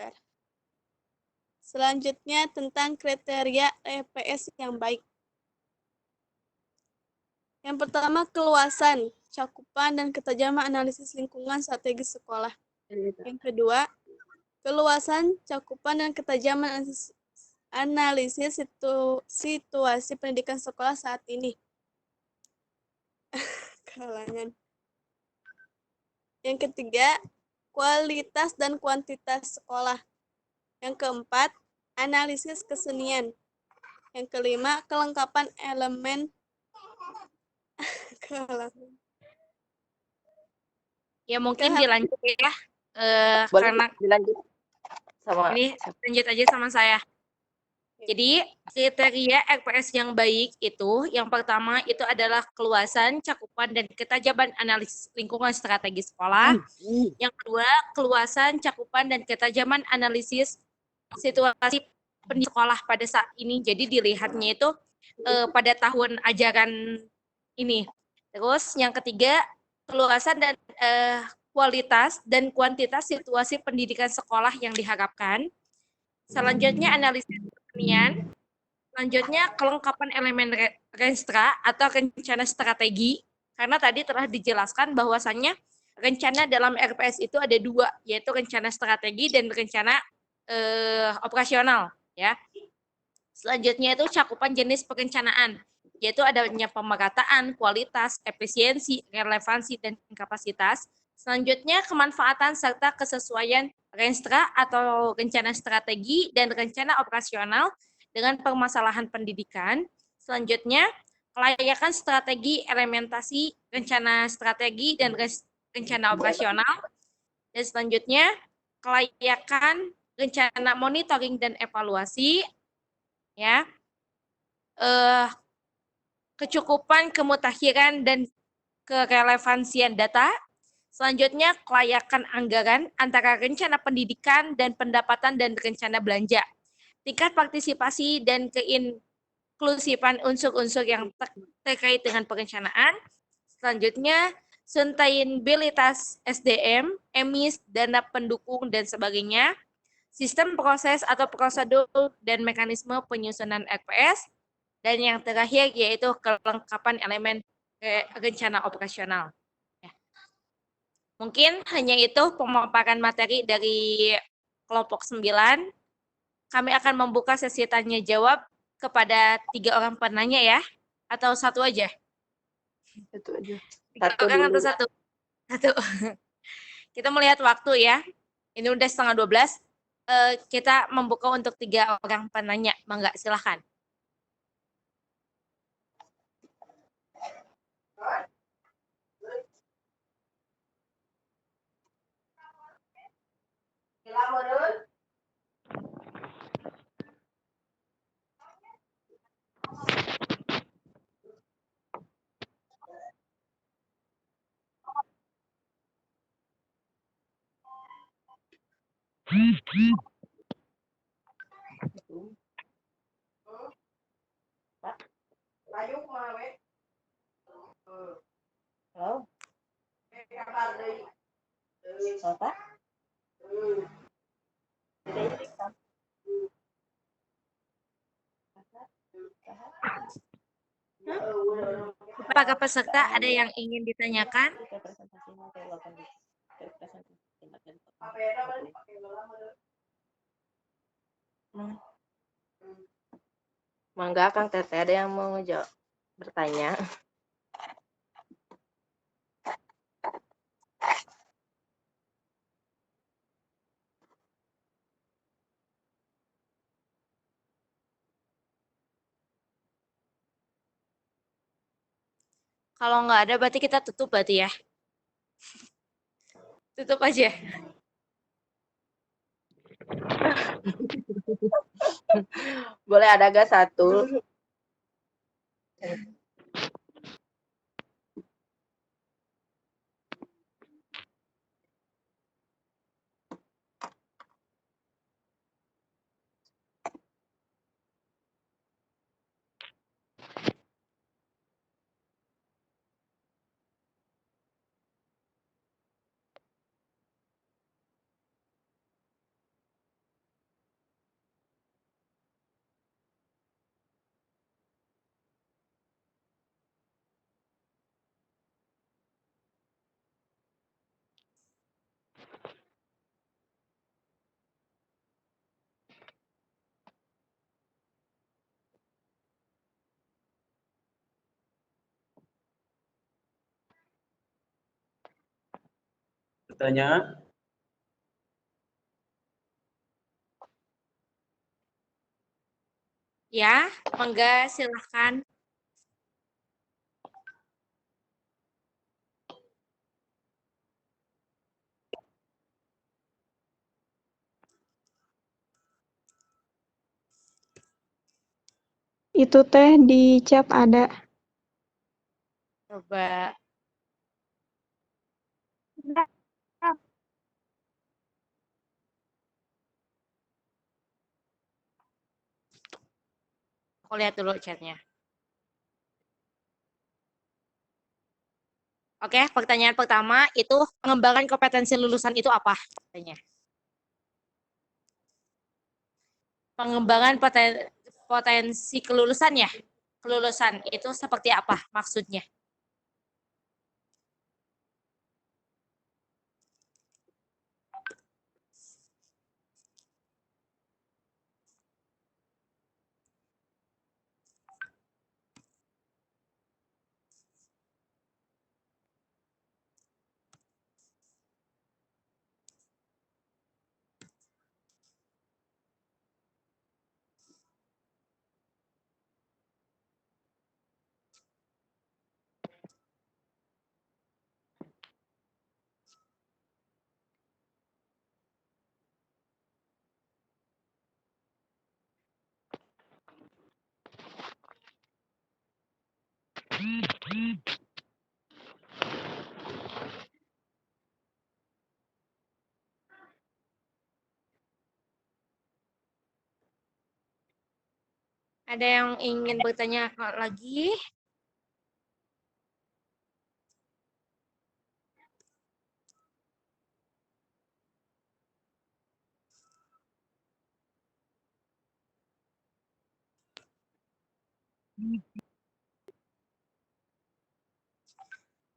semester. Selanjutnya tentang kriteria EPS yang baik. Yang pertama, keluasan, cakupan, dan ketajaman analisis lingkungan strategis sekolah. Yang kedua, keluasan, cakupan, dan ketajaman analisis situasi pendidikan sekolah saat ini. Kalangan. Yang ketiga, kualitas dan kuantitas sekolah. Yang keempat, analisis kesenian. Yang kelima, kelengkapan elemen. Ya mungkin dilanjut ya. Karena dilanjut sama ini lanjut aja sama saya. Jadi kriteria RPS yang baik itu yang pertama itu adalah keluasan, cakupan, dan ketajaman analisis lingkungan strategi sekolah. Yang kedua, keluasan, cakupan, dan ketajaman analisis situasi pendidikan sekolah pada saat ini. Jadi dilihatnya itu pada tahun ajaran ini. Terus yang ketiga, keluasan dan kualitas dan kuantitas situasi pendidikan sekolah yang diharapkan. Selanjutnya analisis kesenian. Selanjutnya kelengkapan elemen renstra atau rencana strategi. Karena tadi telah dijelaskan bahwasannya rencana dalam RPS itu ada dua, yaitu rencana strategi dan rencana operasional. Ya. Selanjutnya itu cakupan jenis perencanaan, yaitu adanya pemerataan, kualitas, efisiensi, relevansi, dan kapasitas. Selanjutnya kemanfaatan serta kesesuaian renstra atau rencana strategi dan rencana operasional dengan permasalahan pendidikan. Selanjutnya kelayakan strategi elementasi, rencana strategi, dan rencana operasional. Dan selanjutnya kelayakan rencana monitoring dan evaluasi, ya, kecukupan, kemutakhiran, dan kerelevansian data. Selanjutnya, kelayakan anggaran antara rencana pendidikan dan pendapatan dan rencana belanja. Tingkat partisipasi dan keinklusifan unsur-unsur yang terkait dengan perencanaan. Selanjutnya, sustainabilitas SDM, emis, dana pendukung, dan sebagainya. Sistem proses atau prosedur dan mekanisme penyusunan RPS. Dan yang terakhir yaitu kelengkapan elemen rencana operasional. Ya. Mungkin hanya itu pemaparan materi dari kelompok 9. Kami akan membuka sesi tanya jawab kepada 3 orang penanya ya. Atau satu aja? Satu aja. 3 orang atau satu? Satu. Kita melihat waktu ya. Ini udah 11:30. Kita membuka untuk 3 orang penanya. Mangga, silahkan. Halo. Apa? Apakah peserta ada yang ingin ditanyakan? Mangga Kang Teteh, ada yang mau ngejawab bertanya? Kalau nggak ada berarti kita tutup berarti ya. Tutup aja. Boleh ada gak satu? bertanya? Ya, mangga silahkan. Itu teh di chat ada. Coba. Aku lihat dulu chatnya. Oke, pertanyaan pertama itu pengembangan kompetensi lulusan itu apa? Katanya. Pengembangan potensi kelulusan ya? Kelulusan itu seperti apa maksudnya? Ada yang ingin bertanya lagi?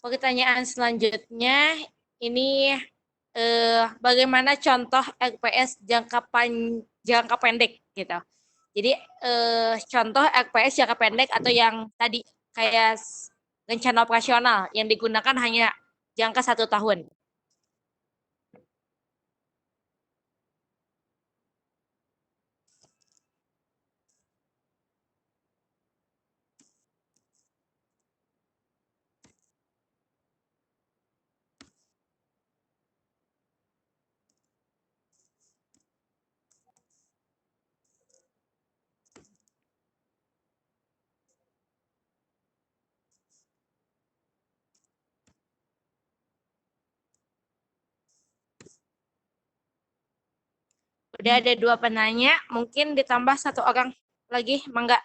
Pertanyaan selanjutnya ini bagaimana contoh RPS jangka pendek gitu. Jadi contoh RPS jangka pendek atau yang tadi kayak rencana operasional yang digunakan hanya jangka 1 tahun. Udah ada 2 penanya, mungkin ditambah 1 orang lagi, mangga.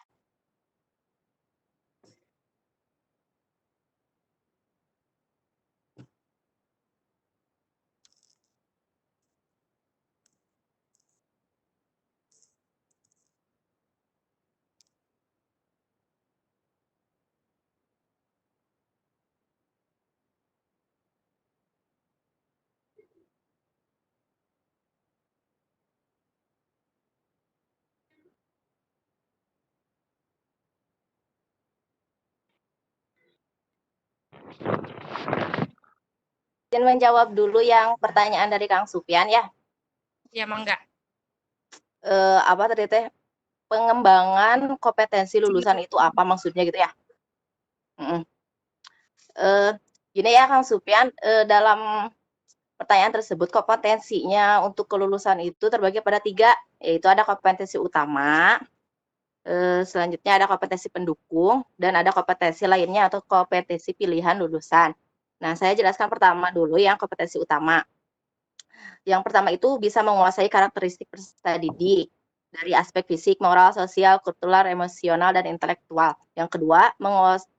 Izin menjawab dulu yang pertanyaan dari Kang Supian ya. Ya, mangga. Apa tadi teh? Pengembangan kompetensi lulusan itu apa maksudnya gitu ya? Gini ya Kang Supian, dalam pertanyaan tersebut kompetensinya untuk kelulusan itu terbagi pada 3, yaitu ada kompetensi utama, selanjutnya ada kompetensi pendukung, dan ada kompetensi lainnya atau kompetensi pilihan lulusan. Nah, saya jelaskan pertama dulu yang kompetensi utama. Yang pertama itu bisa menguasai karakteristik peserta didik dari aspek fisik, moral, sosial, kultural, emosional, dan intelektual. Yang kedua,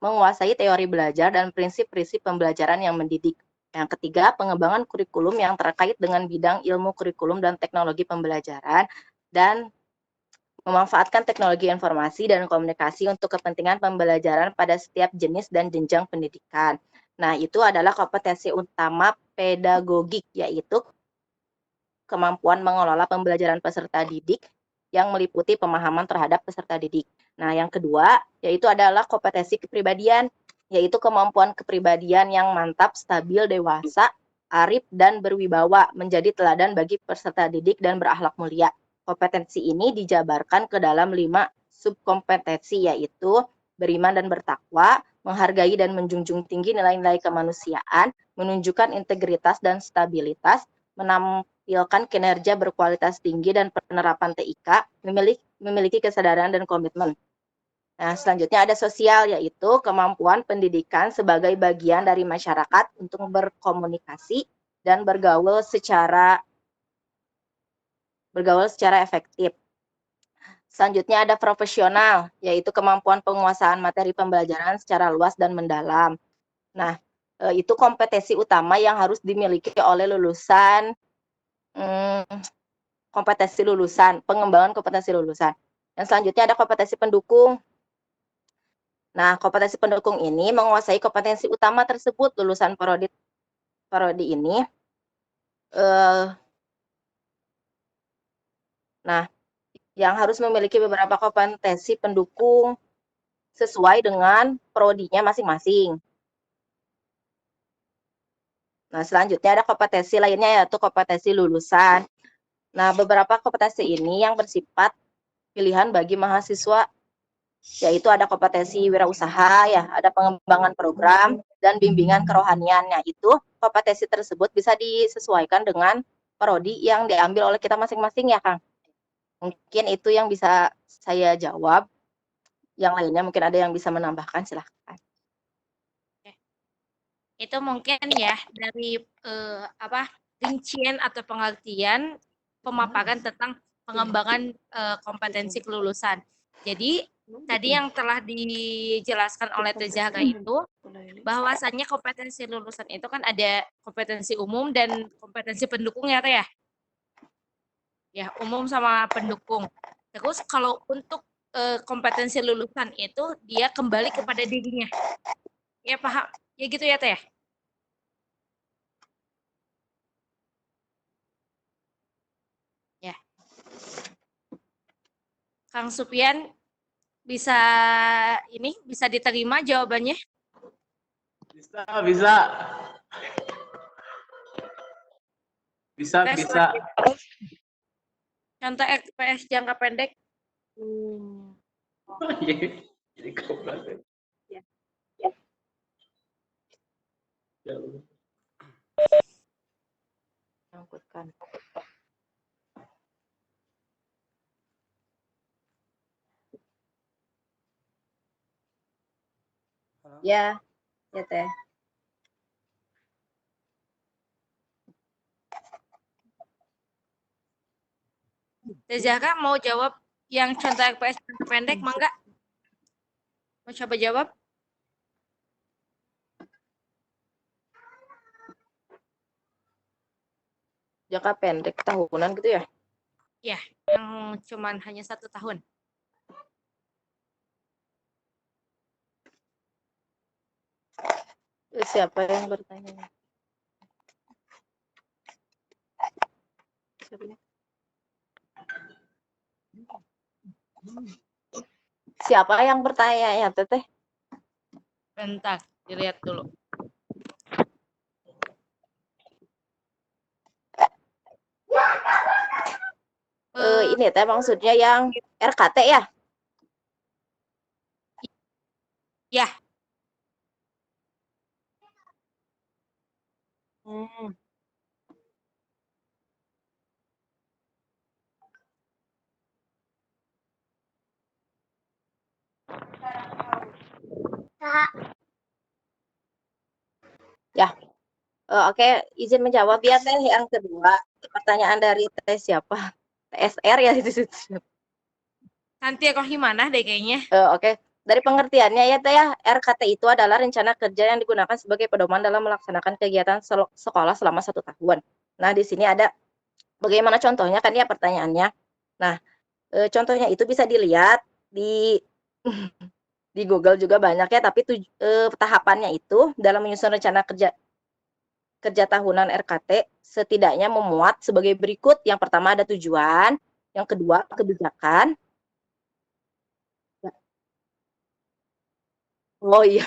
menguasai teori belajar dan prinsip-prinsip pembelajaran yang mendidik. Yang ketiga, pengembangan kurikulum yang terkait dengan bidang ilmu kurikulum dan teknologi pembelajaran, dan memanfaatkan teknologi informasi dan komunikasi untuk kepentingan pembelajaran pada setiap jenis dan jenjang pendidikan. Nah, itu adalah kompetensi utama pedagogik, yaitu kemampuan mengelola pembelajaran peserta didik yang meliputi pemahaman terhadap peserta didik. Nah, yang kedua, yaitu adalah kompetensi kepribadian, yaitu kemampuan kepribadian yang mantap, stabil, dewasa, arif, dan berwibawa, menjadi teladan bagi peserta didik dan berakhlak mulia. Kompetensi ini dijabarkan ke dalam 5 subkompetensi, yaitu beriman dan bertakwa, menghargai dan menjunjung tinggi nilai-nilai kemanusiaan, menunjukkan integritas dan stabilitas, menampilkan kinerja berkualitas tinggi dan penerapan TIK, memiliki kesadaran dan komitmen. Nah, selanjutnya ada sosial, yaitu kemampuan pendidikan sebagai bagian dari masyarakat untuk berkomunikasi dan bergaul secara efektif. Selanjutnya ada profesional, yaitu kemampuan penguasaan materi pembelajaran secara luas dan mendalam. Nah, itu kompetensi utama yang harus dimiliki oleh lulusan, pengembangan kompetensi lulusan. Yang selanjutnya ada kompetensi pendukung. Nah, kompetensi pendukung ini menguasai kompetensi utama tersebut. Lulusan prodi ini. Nah, yang harus memiliki beberapa kompetensi pendukung sesuai dengan prodinya masing-masing. Nah, selanjutnya ada kompetensi lainnya, yaitu kompetensi lulusan. Nah, beberapa kompetensi ini yang bersifat pilihan bagi mahasiswa, yaitu ada kompetensi wirausaha, ya, ada pengembangan program, dan bimbingan kerohaniannya. Itu kompetensi tersebut bisa disesuaikan dengan prodi yang diambil oleh kita masing-masing, ya, Kang. Mungkin itu yang bisa saya jawab. Yang lainnya mungkin ada yang bisa menambahkan, silahkan. Itu mungkin ya dari rincian atau pengertian pemaparan tentang pengembangan kompetensi kelulusan. Jadi tadi yang telah dijelaskan oleh Teh Zahra itu bahwasannya kompetensi lulusan itu kan ada kompetensi umum dan kompetensi pendukung ya Teh ya. Ya, umum sama pendukung. Terus kalau untuk kompetensi lulusan itu dia kembali kepada dirinya. Ya paham. Ya gitu ya Teh. Ya. Kang Supian bisa diterima jawabannya? Bisa. Contoh RPS jangka pendek. Jadi goblok. Angkutkan. Ya, Teh. Teh Zahra mau jawab yang contoh RPS jangka pendek, mangga? Mau coba jawab? Jangka pendek tahunan gitu ya? Ya, yang cuman hanya 1 tahun. Siapa yang bertanya? Siapa yang bertanya ya, Teteh? Bentar, dilihat dulu. Ini Teh maksudnya yang RKT ya? Ya. Ya. Oke, izin menjawab ya Teh. Yang kedua, pertanyaan dari Teh siapa? TSR ya itu. Santia Rohimana deh kayaknya. Oke. Dari pengertiannya ya Teh ya, RKT itu adalah rencana kerja yang digunakan sebagai pedoman dalam melaksanakan kegiatan sekolah selama 1 tahun. Nah, di sini ada bagaimana contohnya kan ya pertanyaannya. Nah, contohnya itu bisa dilihat di di Google juga banyak ya, tapi tahapannya itu dalam menyusun rencana kerja tahunan RKT setidaknya memuat sebagai berikut. Yang pertama ada tujuan, yang kedua kebijakan. Oh iya.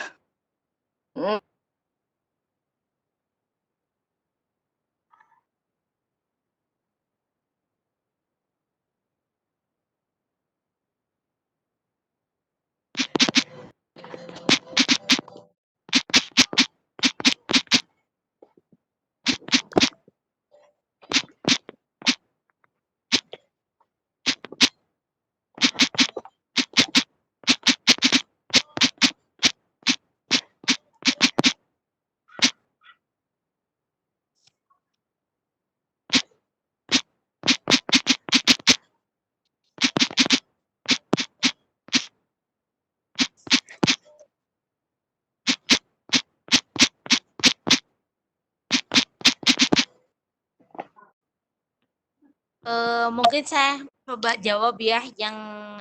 Mungkin saya coba jawab ya yang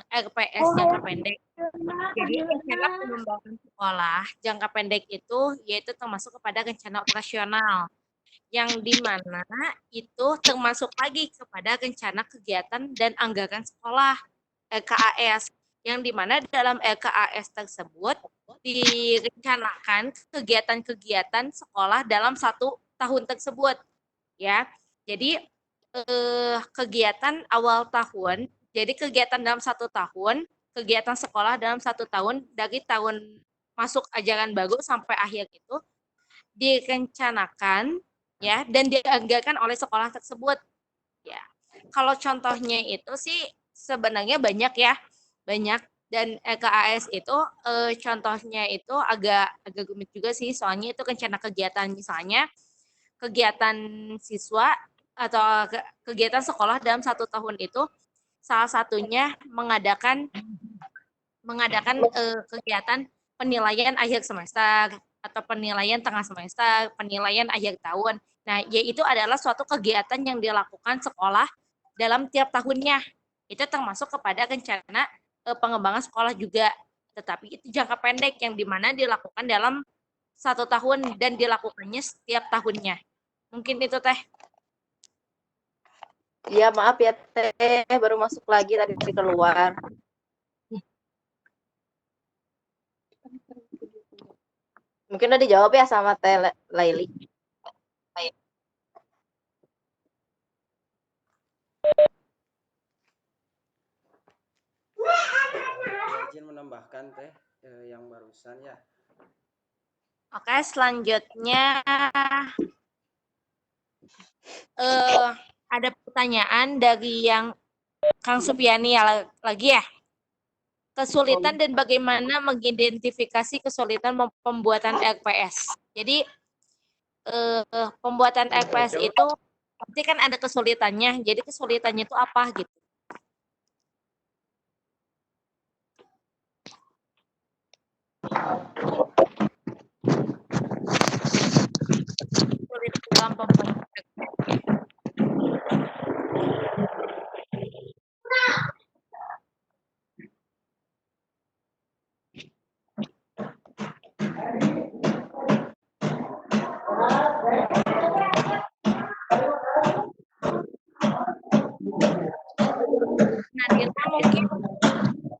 RPS jangka pendek. Jadi rencana pengembangan sekolah jangka pendek itu yaitu termasuk kepada rencana operasional yang dimana itu termasuk lagi kepada rencana kegiatan dan anggaran sekolah RKAS yang dimana dalam RKAS tersebut direncanakan kegiatan-kegiatan sekolah dalam 1 tahun tersebut ya. Jadi kegiatan awal tahun, jadi kegiatan dalam 1 tahun, kegiatan sekolah dalam 1 tahun dari tahun masuk ajaran baru sampai akhir itu direncanakan ya dan dianggarkan oleh sekolah tersebut ya. Kalau contohnya itu sih sebenarnya banyak ya, banyak dan RKAS itu contohnya itu agak rumit juga sih soalnya itu rencana kegiatan misalnya kegiatan siswa atau kegiatan sekolah dalam 1 tahun itu salah satunya mengadakan kegiatan penilaian akhir semester atau penilaian tengah semester, penilaian akhir tahun. Nah, yaitu adalah suatu kegiatan yang dilakukan sekolah dalam tiap tahunnya. Itu termasuk kepada rencana pengembangan sekolah juga. Tetapi itu jangka pendek yang dimana dilakukan dalam 1 tahun dan dilakukannya setiap tahunnya. Mungkin itu Teh. Iya, maaf ya Teh, baru masuk lagi tadi keluar. Mungkin udah dijawab ya sama Teh Laili. Izin menambahkan Teh yang barusan ya. Oke, selanjutnya ada pertanyaan dari yang Kang Supiani ya, lagi ya. Kesulitan dan bagaimana mengidentifikasi kesulitan pembuatan RPS. Jadi pembuatan RPS itu pasti kan ada kesulitannya. Jadi kesulitannya itu apa gitu? Kesulitan dalam pembuatan RPS. Nadira mungkin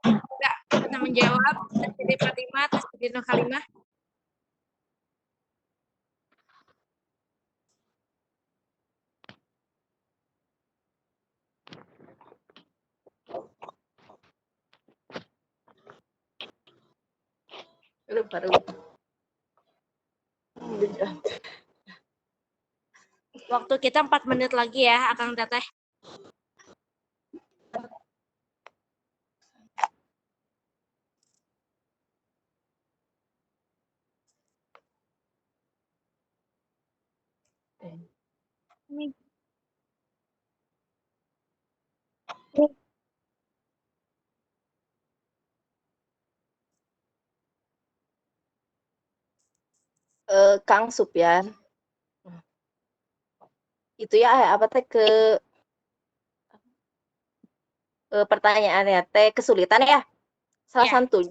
enggak bisa menjawab. Jadi Fatimah, Tasbidino Kalimah. Baru. Waktu kita 4 menit lagi ya, Akang Teteh. Kang Supyan. Itu ya apa Teh pertanyaannya Teh kesulitan ya? Salah Ya, satu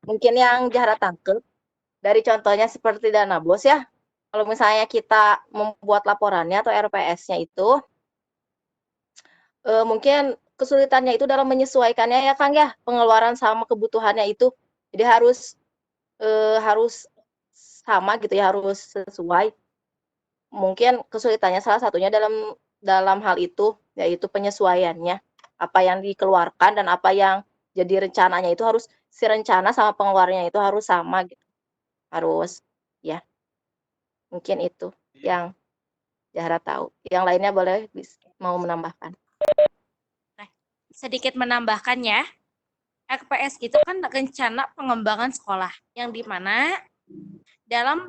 mungkin yang Jahra tangkep dari contohnya seperti dana bos ya. Kalau misalnya kita membuat laporannya atau RPS-nya itu mungkin kesulitannya itu dalam menyesuaikannya ya Kang ya, pengeluaran sama kebutuhannya itu. Jadi harus sama gitu ya, harus sesuai. Mungkin kesulitannya salah satunya dalam hal itu yaitu penyesuaiannya. Apa yang dikeluarkan dan apa yang jadi rencananya itu harus si rencana sama pengeluarannya itu harus sama gitu. Harus ya. Mungkin itu yang Jahra tahu. Yang lainnya boleh mau menambahkan. Sedikit menambahkan ya. RPS itu kan rencana pengembangan sekolah yang dimana dalam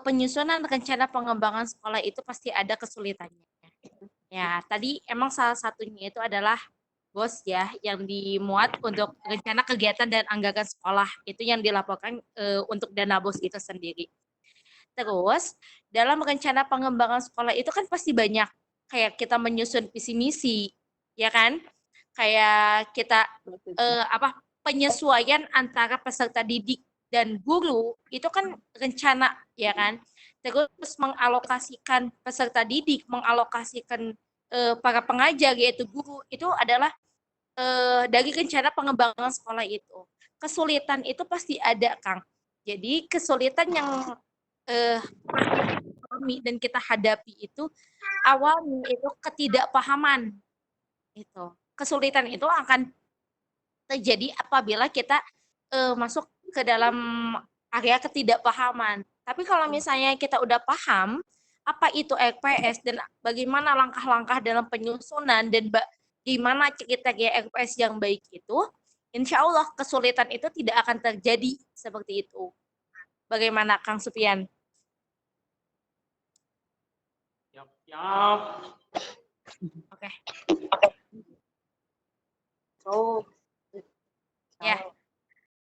penyusunan rencana pengembangan sekolah itu pasti ada kesulitannya. Ya, tadi emang salah satunya itu adalah BOS ya yang dimuat untuk rencana kegiatan dan anggaran sekolah itu yang dilaporkan untuk dana BOS itu sendiri. Terus dalam rencana pengembangan sekolah itu kan pasti banyak kayak kita menyusun visi misi, ya kan? Kayak kita penyesuaian antara peserta didik dan guru itu kan rencana, ya kan? Terus mengalokasikan peserta didik, mengalokasikan para pengajar yaitu guru itu adalah dari rencana pengembangan sekolah itu. Kesulitan itu pasti ada, Kang. Jadi kesulitan yang kami dan kita hadapi itu awalnya itu ketidakpahaman. Itu. Kesulitan itu akan terjadi apabila kita masuk ke dalam area ketidakpahaman. Tapi kalau misalnya kita udah paham apa itu RPS dan bagaimana langkah-langkah dalam penyusunan dan bagaimana kriteria RPS yang baik itu, insya Allah kesulitan itu tidak akan terjadi seperti itu. Bagaimana Kang Supian? Siap. Oke. Oh. Ya.